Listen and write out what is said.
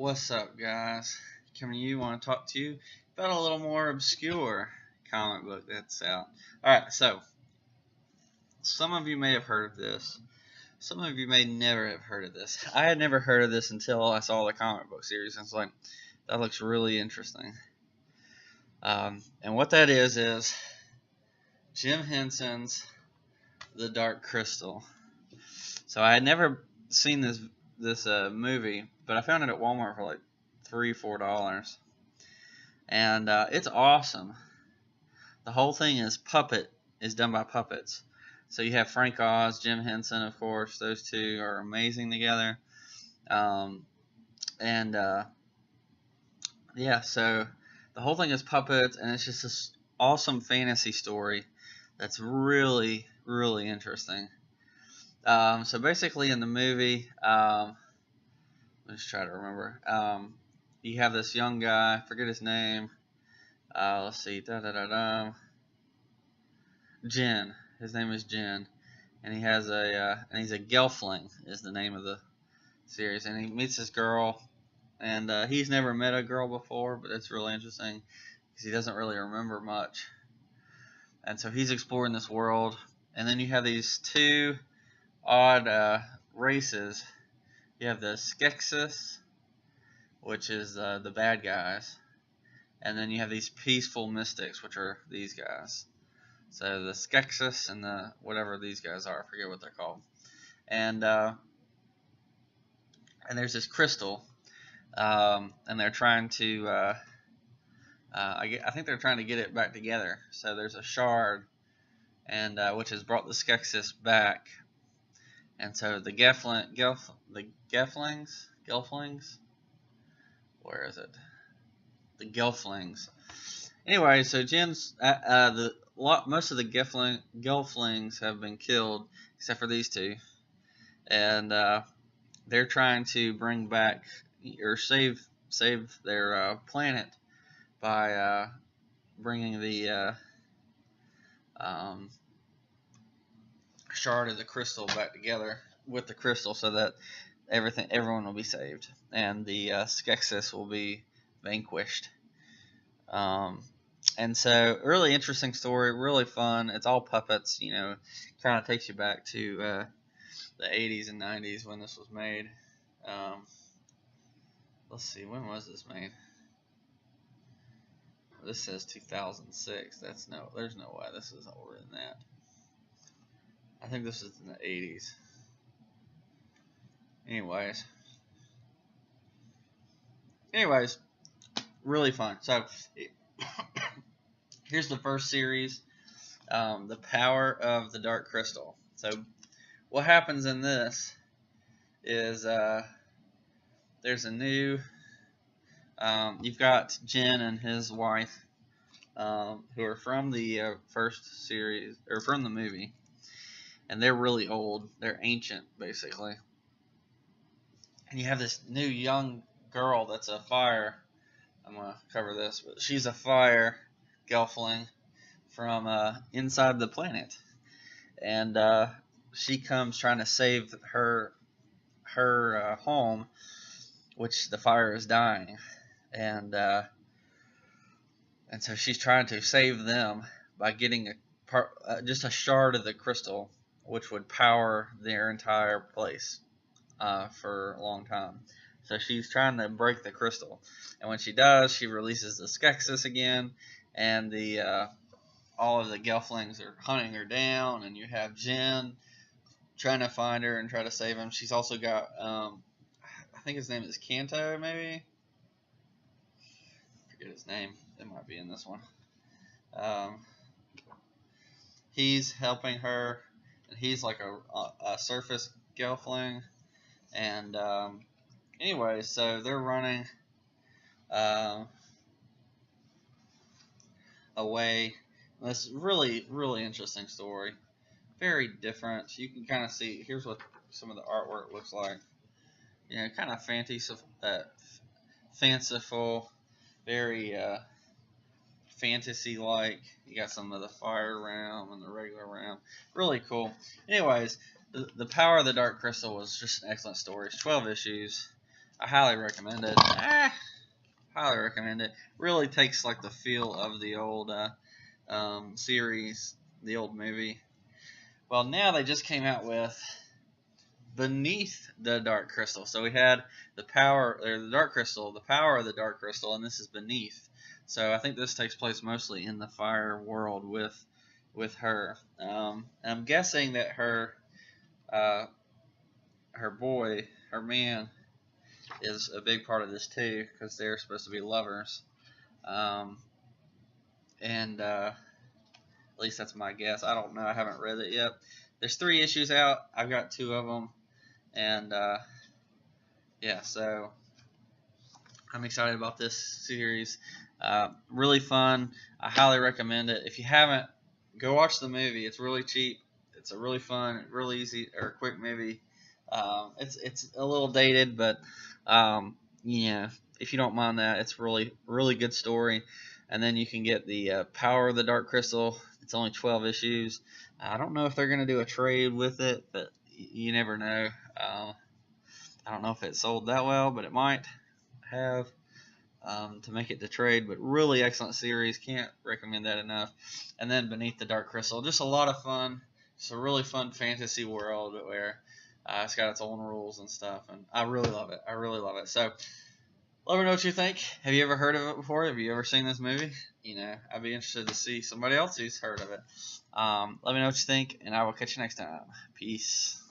What's up, guys? Coming to you, want to talk to you about a little more obscure comic book that's out. Alright, so, some of you may have heard of this. Some of you may never have heard of this. I had never heard of this until I saw the comic book series, and it's like, that looks really interesting. And what that is Jim Henson's The Dark Crystal. So I had never seen this movie, but I found it at Walmart for like $3-4, and it's awesome. The whole thing is done by puppets. So you have Frank Oz, Jim Henson, of course. Those two are amazing together. Yeah, so the whole thing is puppets, and it's just this awesome fantasy story that's really, really interesting. So basically in the movie, let's try to remember. You have this young guy, forget his name. Let's see, Jin. His name is Jin, and he has and he's a Gelfling is the name of the series, and he meets this girl, and he's never met a girl before, but it's really interesting because he doesn't really remember much, and so he's exploring this world, and then you have these two odd races. You have the Skeksis, which is the bad guys, and then you have these peaceful mystics, which are these guys. So the Skeksis and the whatever these guys are, I forget what they're called. And there's this crystal, and they're trying to I think they're trying to get it back together. So there's a shard, and which has brought the Skeksis back. And so the Gelflings, where is it? The Gelflings. Anyway, so Jim's most of the Gelflings have been killed except for these two, and they're trying to bring back or save their planet by bringing the shard of the crystal back together with the crystal, so that everyone will be saved, and the Skeksis will be vanquished. And so, really interesting story, really fun. It's all puppets, kind of takes you back to the 80s and 90s when this was made. Let's see, when was this made? This says 2006. There's no way this is older than that. I think this is in the 80s. Anyways, really fun. So here's the first series, The Power of the Dark Crystal. So what happens in this is there's a new, you've got Jin and his wife, who are from the first series, or from the movie, and they're really old. They're ancient, basically. And you have this new young girl that's a fire. I'm going to cover this, but she's a fire Gelfling from inside the planet. And she comes trying to save her home, which the fire is dying. And so she's trying to save them by getting just a shard of the crystal, which would power their entire place for a long time. So she's trying to break the crystal, and when she does, she releases the Skeksis again, and all of the Gelflings are hunting her down, and you have Jin trying to find her and try to save him. She's also got, I think his name is Kanto, maybe? I forget his name. It might be in this one. He's helping her, and he's like a surface Gelfling, and anyway, so they're running away. This really, really interesting story. Very different. You can kind of see, here's what some of the artwork looks like. Kind of fanciful, very fantasy-like. You got some of the fire realm and the regular realm. Really cool. Anyways, the Power of the Dark Crystal was just an excellent story. It's 12 issues. I highly recommend it. Highly recommend it. Really takes like the feel of the old series, the old movie. Well, now they just came out with Beneath the Dark Crystal. So we had the power, or the Dark Crystal, the power of the Dark Crystal, and this is Beneath. So I think this takes place mostly in the fire world with her. And I'm guessing that her boy, her man, is a big part of this too, because they're supposed to be lovers. And at least that's my guess. I don't know. I haven't read it yet. There's 3 issues out. I've got 2 of them. And yeah, so I'm excited about this series. Really fun. I highly recommend it. If you haven't, go watch the movie. It's really cheap. It's a really fun, really easy or quick movie. It's a little dated, but yeah, if you don't mind that, it's really good story. And then you can get the Power of the Dark Crystal. It's only 12 issues. I don't know if they're going to do a trade with it, but you never know. I don't know if it sold that well, but it might have to make it to trade. But really excellent series. Can't recommend that enough. And then Beneath the Dark Crystal. Just a lot of fun. It's a really fun fantasy world where it's got its own rules and stuff. And I really love it. I really love it. So let me know what you think. Have you ever heard of it before? Have you ever seen this movie? You know, I'd be interested to see somebody else who's heard of it. Let me know what you think, and I will catch you next time. Peace.